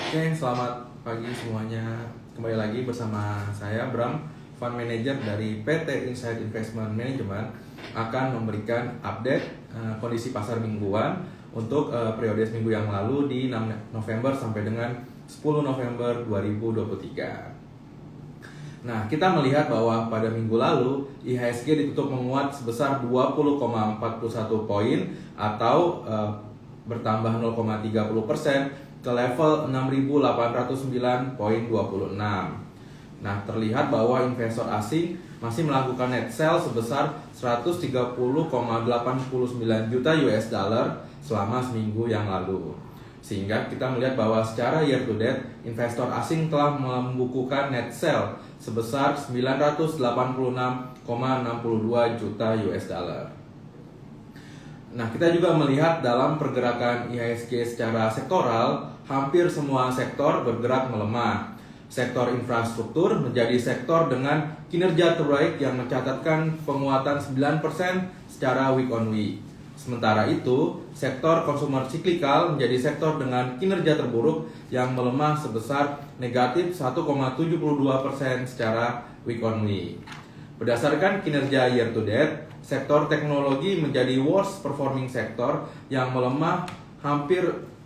Oke, selamat pagi semuanya. Kembali lagi bersama saya Bram, Fund Manager dari PT Insight Investment Management, akan memberikan update kondisi pasar mingguan untuk periode seminggu yang lalu di 6 November sampai dengan 10 November 2023. Nah, kita melihat bahwa pada minggu lalu IHSG ditutup menguat sebesar 20,41 poin atau bertambah 0,30% ke level 6.809,26. Nah, terlihat bahwa investor asing masih melakukan net sell sebesar 130,89 juta US dollar selama seminggu yang lalu. Sehingga kita melihat bahwa secara year to date, investor asing telah membukukan net sell sebesar 986,62 juta US dollar. Nah, kita juga melihat dalam pergerakan IHSG secara sektoral, hampir semua sektor bergerak melemah. Sektor infrastruktur menjadi sektor dengan kinerja terbaik yang mencatatkan penguatan 9% secara week on week. Sementara itu, sektor consumer cyclical menjadi sektor dengan kinerja terburuk yang melemah sebesar negatif 1,72% secara week on week. Berdasarkan kinerja year to date, sektor teknologi menjadi worst performing sektor yang melemah hampir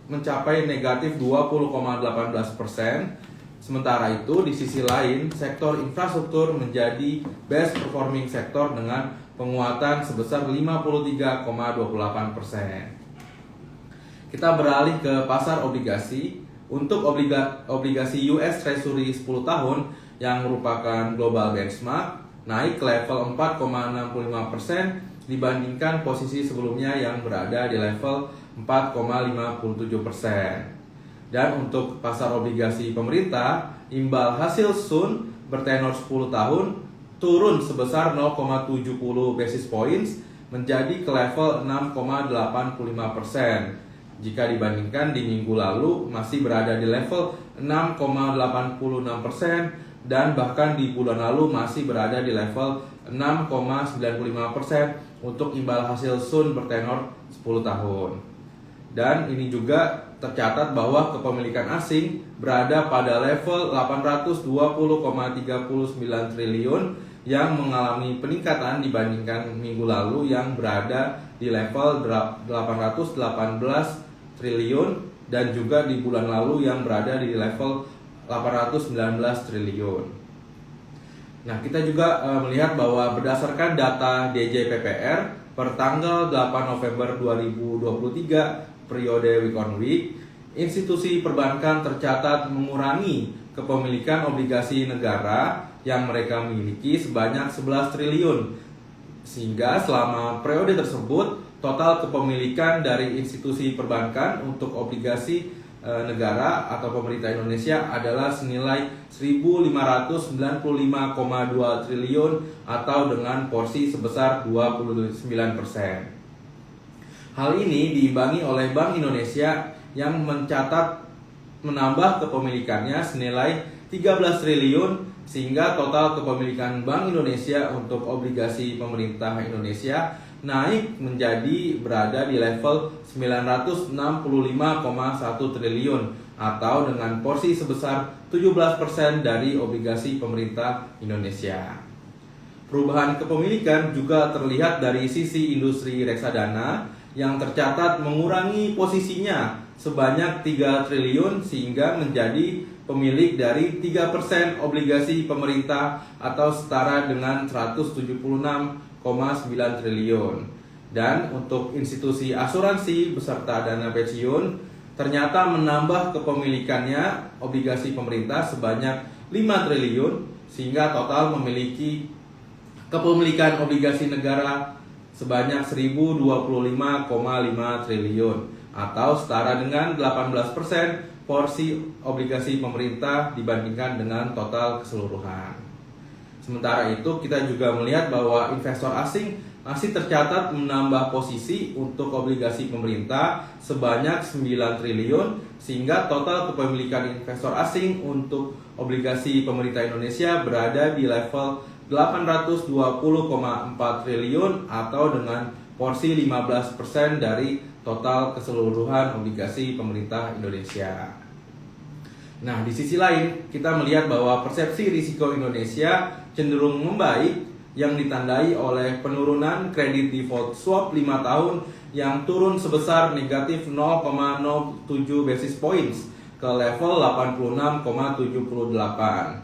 mencapai negatif 20,18%. Sementara itu, di sisi lain, sektor infrastruktur menjadi best performing sektor dengan penguatan sebesar 53,28%. Kita beralih ke pasar obligasi. Untuk obligasi US Treasury 10 tahun yang merupakan global benchmark naik ke level 4,65% dibandingkan posisi sebelumnya yang berada di level 4,57%. Dan untuk pasar obligasi pemerintah, imbal hasil SUN bertenor 10 tahun turun sebesar 0,70 basis points menjadi ke level 6,85%. Jika dibandingkan di minggu lalu masih berada di level 6,86%, dan bahkan di bulan lalu masih berada di level 6,95% untuk imbal hasil SUN bertenor 10 tahun. Dan ini juga tercatat bahwa kepemilikan asing berada pada level 820,39 triliun yang mengalami peningkatan dibandingkan minggu lalu yang berada di level 818 triliun dan juga di bulan lalu yang berada di level 819 triliun. Nah, kita juga melihat bahwa berdasarkan data DJPPR per tanggal 8 November 2023 periode week on week, institusi perbankan tercatat mengurangi kepemilikan obligasi negara yang mereka miliki sebanyak 11 triliun. Sehingga selama periode tersebut, total kepemilikan dari institusi perbankan untuk obligasi negara atau pemerintah Indonesia adalah senilai 1.595,2 triliun atau dengan porsi sebesar 29%. Hal ini diimbangi oleh Bank Indonesia yang mencatat menambah kepemilikannya senilai 13 triliun sehingga total kepemilikan Bank Indonesia untuk obligasi pemerintah Indonesia naik menjadi berada di level 965,1 triliun atau dengan porsi sebesar 17% dari obligasi pemerintah Indonesia. Perubahan kepemilikan juga terlihat dari sisi industri reksadana yang tercatat mengurangi posisinya sebanyak 3 triliun sehingga menjadi pemilik dari 3% obligasi pemerintah atau setara dengan 176,9 triliun. Dan untuk institusi asuransi beserta dana pensiun ternyata menambah kepemilikannya obligasi pemerintah sebanyak 5 triliun sehingga total memiliki kepemilikan obligasi negara sebanyak 1.025,5 triliun atau setara dengan 18% porsi obligasi pemerintah dibandingkan dengan total keseluruhan. Sementara itu, kita juga melihat bahwa investor asing masih tercatat menambah posisi untuk obligasi pemerintah sebanyak 9 triliun sehingga total kepemilikan investor asing untuk obligasi pemerintah Indonesia berada di level 820,4 triliun atau dengan porsi 15% dari total keseluruhan obligasi pemerintah Indonesia. Nah, di sisi lain, kita melihat bahwa persepsi risiko Indonesia cenderung membaik yang ditandai oleh penurunan kredit default swap 5 tahun yang turun sebesar negatif 0,07 basis points ke level 86,78.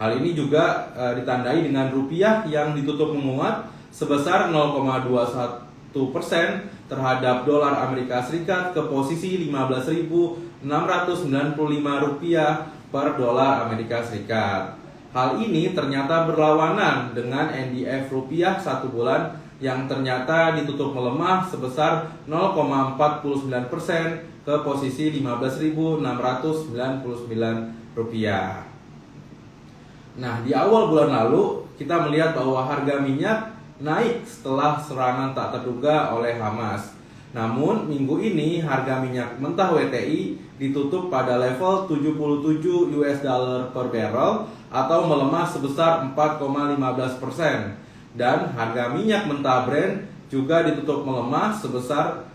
Hal ini juga ditandai dengan rupiah yang ditutup menguat sebesar 0,21% terhadap dolar Amerika Serikat ke posisi 15.695 rupiah per dolar Amerika Serikat. Hal ini ternyata berlawanan dengan NDF rupiah 1 bulan yang ternyata ditutup melemah sebesar 0,49% ke posisi 15.699 rupiah. Nah, di awal bulan lalu kita melihat bahwa harga minyak naik setelah serangan tak terduga oleh Hamas. Namun, minggu ini harga minyak mentah WTI ditutup pada level 77 US dollar per barrel atau melemah sebesar 4,15%. Dan harga minyak mentah Brent juga ditutup melemah sebesar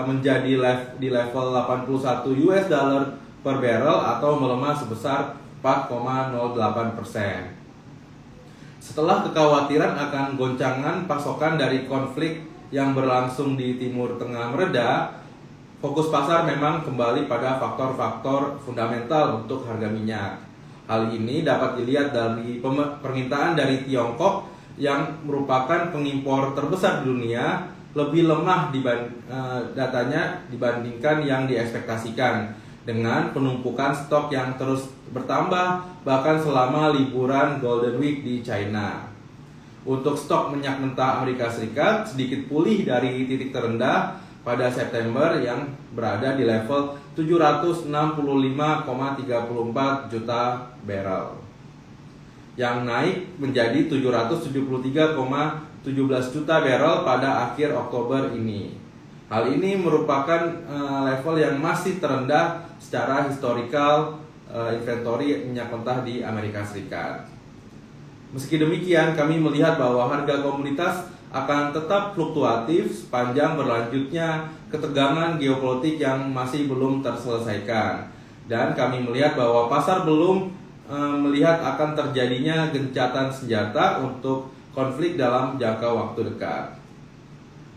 menjadi di level 81 US dollar per barrel atau melemah sebesar 4,08%. Setelah kekhawatiran akan goncangan pasokan dari konflik yang berlangsung di Timur Tengah mereda, fokus pasar memang kembali pada faktor-faktor fundamental untuk harga minyak. Hal ini dapat dilihat dari permintaan dari Tiongkok yang merupakan pengimpor terbesar di dunia lebih lemah datanya dibandingkan yang diekspektasikan, dengan penumpukan stok yang terus bertambah bahkan selama liburan Golden Week di China. Untuk stok minyak mentah Amerika Serikat sedikit pulih dari titik terendah pada September yang berada di level 765,34 juta barrel, yang naik menjadi 773,17 juta barrel pada akhir Oktober ini. Hal ini merupakan level yang masih terendah secara historikal inventory minyak mentah di Amerika Serikat. Meski demikian, kami melihat bahwa harga komoditas akan tetap fluktuatif sepanjang berlanjutnya ketegangan geopolitik yang masih belum terselesaikan. Dan kami melihat bahwa pasar belum melihat akan terjadinya gencatan senjata untuk konflik dalam jangka waktu dekat.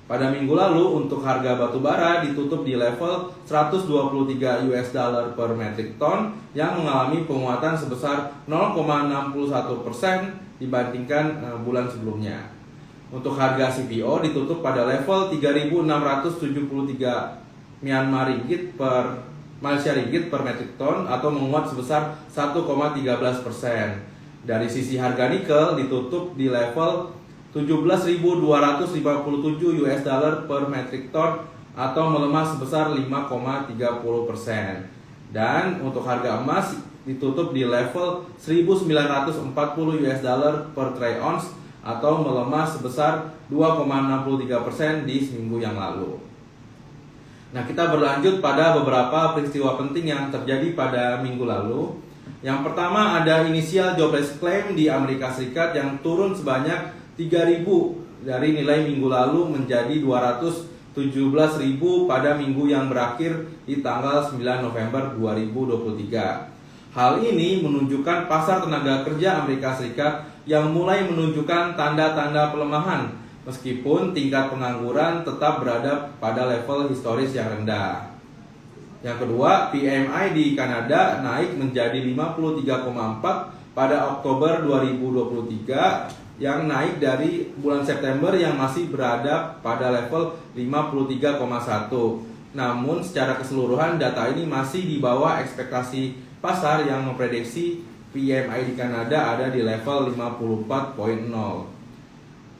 Pada minggu lalu, untuk harga batu bara ditutup di level 123 US dollar per metric ton yang mengalami penguatan sebesar 0,61% dibandingkan bulan sebelumnya. Untuk harga CPO ditutup pada level 3.673 Myanmar ringgit per Malaysia ringgit per metric ton atau menguat sebesar 1,13%. Dari sisi harga nikel ditutup di level 17.257 US dollar per metric ton atau melemah sebesar 5,30%. Dan untuk harga emas ditutup di level 1.940 US dollar per troy ounce atau melemah sebesar 2,63% di seminggu yang lalu. Nah, kita berlanjut pada beberapa peristiwa penting yang terjadi pada minggu lalu. Yang pertama, ada initial jobless claim di Amerika Serikat yang turun sebanyak 3.000 dari nilai minggu lalu menjadi 217.000 pada minggu yang berakhir di tanggal 9 November 2023. Hal ini menunjukkan pasar tenaga kerja Amerika Serikat yang mulai menunjukkan tanda-tanda pelemahan meskipun tingkat pengangguran tetap berada pada level historis yang rendah. Yang kedua, PMI di Kanada naik menjadi 53,4 pada Oktober 2023 yang naik dari bulan September yang masih berada pada level 53,1. Namun secara keseluruhan data ini masih di bawah ekspektasi pasar yang memprediksi PMI di Kanada ada di level 54,0.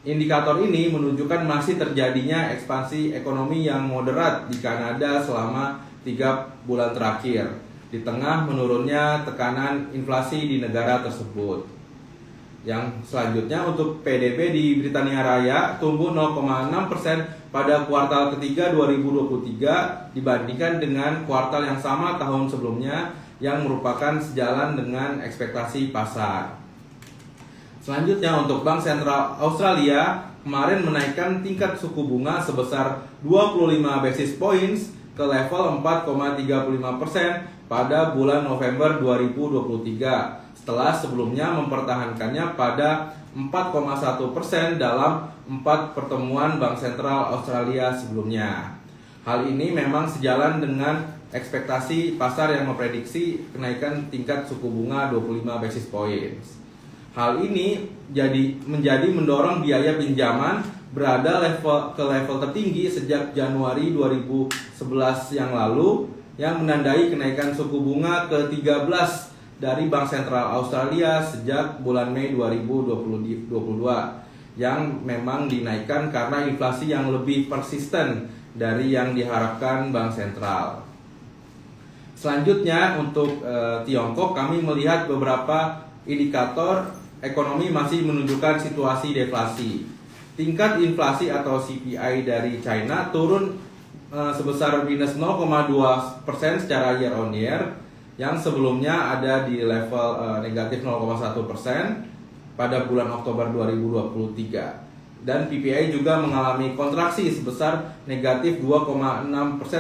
Indikator ini menunjukkan masih terjadinya ekspansi ekonomi yang moderat di Kanada selama 3 bulan terakhir, di tengah menurunnya tekanan inflasi di negara tersebut. Yang selanjutnya untuk PDB di Britania Raya tumbuh 0,6% pada kuartal ketiga 2023 dibandingkan dengan kuartal yang sama tahun sebelumnya yang merupakan sejalan dengan ekspektasi pasar. Selanjutnya untuk Bank Sentral Australia kemarin menaikkan tingkat suku bunga sebesar 25 basis points ke level 4,35% pada bulan November 2023 setelah sebelumnya mempertahankannya pada 4,1% dalam 4 pertemuan Bank Sentral Australia sebelumnya. Hal ini memang sejalan dengan ekspektasi pasar yang memprediksi kenaikan tingkat suku bunga 25 basis points. Hal ini menjadi mendorong biaya pinjaman berada ke level tertinggi sejak Januari 2011 yang lalu, yang menandai kenaikan suku bunga ke-13 dari Bank Sentral Australia sejak bulan Mei 2022 yang memang dinaikkan karena inflasi yang lebih persisten dari yang diharapkan Bank Sentral. Selanjutnya untuk Tiongkok, kami melihat beberapa indikator ekonomi masih menunjukkan situasi deflasi. Tingkat inflasi atau CPI dari China turun sebesar minus 0,2% secara year on year, yang sebelumnya ada di level negatif 0,1% pada bulan Oktober 2023. Dan PPI juga mengalami kontraksi sebesar negatif 2,6%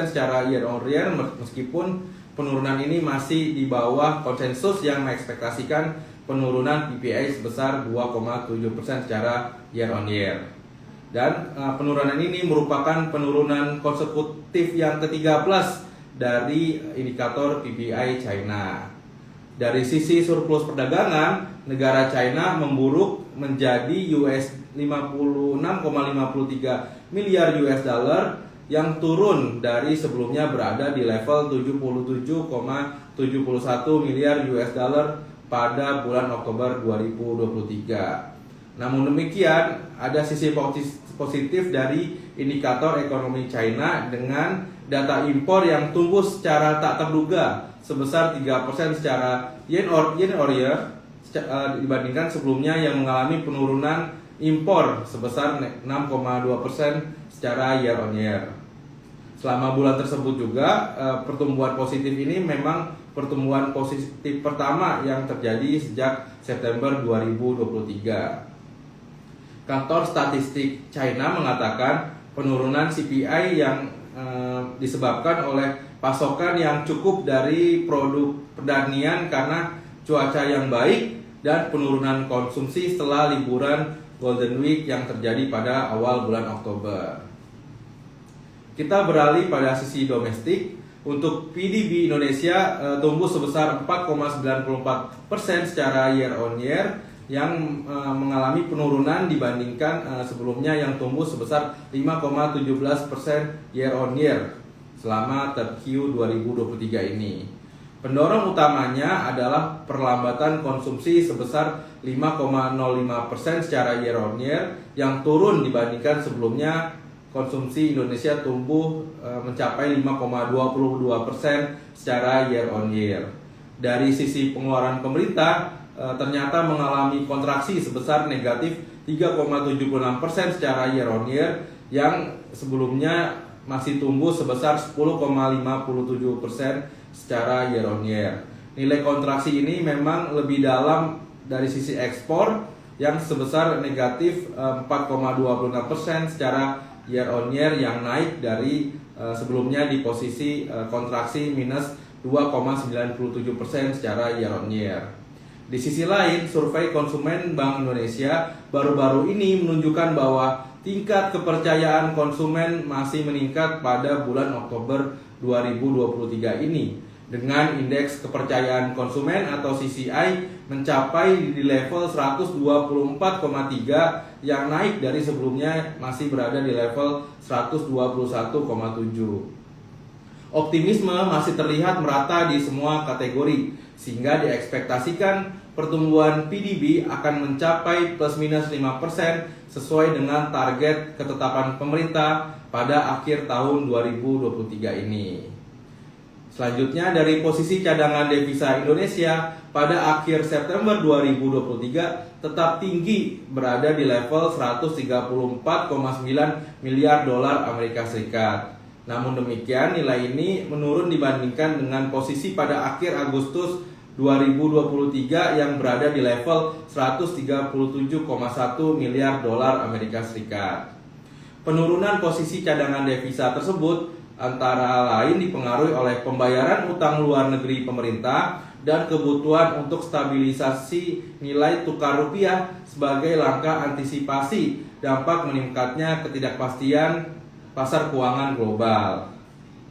secara year on year, meskipun penurunan ini masih di bawah konsensus yang mengekspektasikan penurunan PPI sebesar 2,7% secara year on year. Dan penurunan ini merupakan penurunan konsekutif yang ke-13 dari indikator PPI China. Dari sisi surplus perdagangan, negara China memburuk menjadi $56,53 miliar yang turun dari sebelumnya berada di level 77,71 miliar pada bulan Oktober 2023. Namun demikian, ada sisi positif dari indikator ekonomi China dengan data impor yang tumbuh secara tak terduga sebesar 3% secara year on year dibandingkan sebelumnya yang mengalami penurunan impor sebesar 6,2% secara year on year. Selama bulan tersebut juga pertumbuhan positif ini memang pertumbuhan positif pertama yang terjadi sejak September 2023. Kantor Statistik China mengatakan penurunan CPI yang disebabkan oleh pasokan yang cukup dari produk pertanian karena cuaca yang baik dan penurunan konsumsi setelah liburan Golden Week yang terjadi pada awal bulan Oktober. Kita beralih pada sisi domestik. Untuk PDB Indonesia tumbuh sebesar 4,94% secara year on year, yang mengalami penurunan dibandingkan sebelumnya yang tumbuh sebesar 5,17% year on year selama Q 2023 ini. Pendorong utamanya adalah perlambatan konsumsi sebesar 5,05% secara year on year yang turun dibandingkan sebelumnya. Konsumsi Indonesia tumbuh mencapai 5,22% secara year on year. Dari sisi pengeluaran pemerintah ternyata mengalami kontraksi sebesar negatif 3,76% secara year on year yang sebelumnya masih tumbuh sebesar 10,57% secara year on year. Nilai kontraksi ini memang lebih dalam dari sisi ekspor yang sebesar negatif 4,26% secara year on year yang naik dari sebelumnya di posisi kontraksi minus 2,97% secara year on year. Di sisi lain, survei konsumen Bank Indonesia baru-baru ini menunjukkan bahwa tingkat kepercayaan konsumen masih meningkat pada bulan Oktober 2023 ini, dengan indeks kepercayaan konsumen atau CCI mencapai di level 124,3 yang naik dari sebelumnya masih berada di level 121,7. Optimisme masih terlihat merata di semua kategori, sehingga diekspektasikan pertumbuhan PDB akan mencapai plus minus 5% sesuai dengan target ketetapan pemerintah pada akhir tahun 2023 ini. Selanjutnya, dari posisi cadangan devisa Indonesia pada akhir September 2023 tetap tinggi, berada di level 134,9 miliar dolar Amerika Serikat. Namun demikian, nilai ini menurun dibandingkan dengan posisi pada akhir Agustus 2023 yang berada di level 137,1 miliar dolar Amerika Serikat. Penurunan posisi cadangan devisa tersebut antara lain dipengaruhi oleh pembayaran utang luar negeri pemerintah dan kebutuhan untuk stabilisasi nilai tukar rupiah sebagai langkah antisipasi dampak meningkatnya ketidakpastian pasar keuangan global.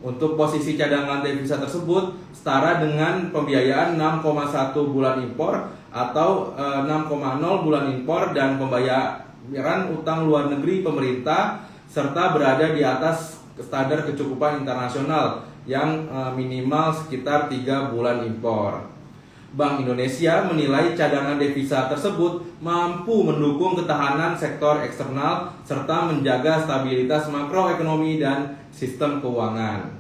Untuk posisi cadangan devisa tersebut setara dengan pembiayaan 6,1 bulan impor atau 6,0 bulan impor dan pembayaran utang luar negeri pemerintah, serta berada di atas standar kecukupan internasional yang minimal sekitar 3 bulan impor. Bank Indonesia menilai cadangan devisa tersebut mampu mendukung ketahanan sektor eksternal serta menjaga stabilitas makroekonomi dan sistem keuangan.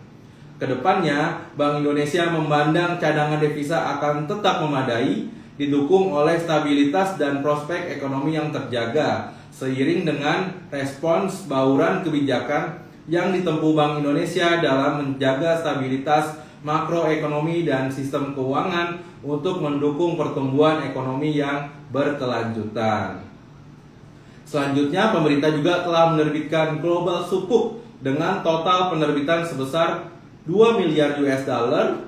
Kedepannya, Bank Indonesia memandang cadangan devisa akan tetap memadai, didukung oleh stabilitas dan prospek ekonomi yang terjaga, seiring dengan respons bauran kebijakan yang ditempuh Bank Indonesia dalam menjaga stabilitas makroekonomi dan sistem keuangan untuk mendukung pertumbuhan ekonomi yang berkelanjutan. Selanjutnya, pemerintah juga telah menerbitkan Global Sukuk dengan total penerbitan sebesar 2 miliar US dollar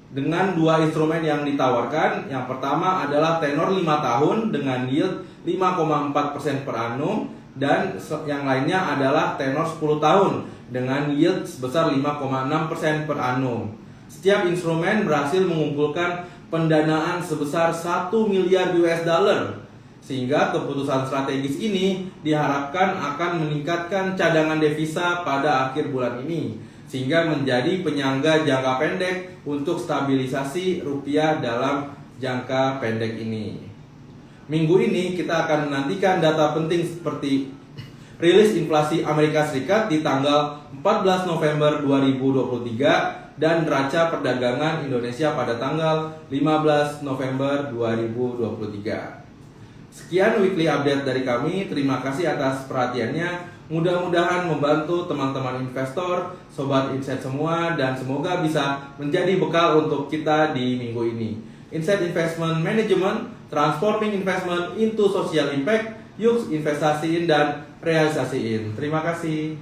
dengan dua instrumen yang ditawarkan. Yang pertama adalah tenor 5 tahun dengan yield 5,4% per annum, dan yang lainnya adalah tenor 10 tahun dengan yield sebesar 5,6% per annum. Setiap instrumen berhasil mengumpulkan pendanaan sebesar 1 miliar US dollar, sehingga keputusan strategis ini diharapkan akan meningkatkan cadangan devisa pada akhir bulan ini, sehingga menjadi penyangga jangka pendek untuk stabilisasi rupiah dalam jangka pendek ini. Minggu ini kita akan menantikan data penting seperti rilis inflasi Amerika Serikat di tanggal 14 November 2023 dan neraca perdagangan Indonesia pada tanggal 15 November 2023. Sekian weekly update dari kami. Terima kasih atas perhatiannya. Mudah-mudahan membantu teman-teman investor, sobat insight semua, dan semoga bisa menjadi bekal untuk kita di minggu ini. Insight Investment Management, transforming investment into social impact. Yuk investasiin dan realisasiin. Terima kasih.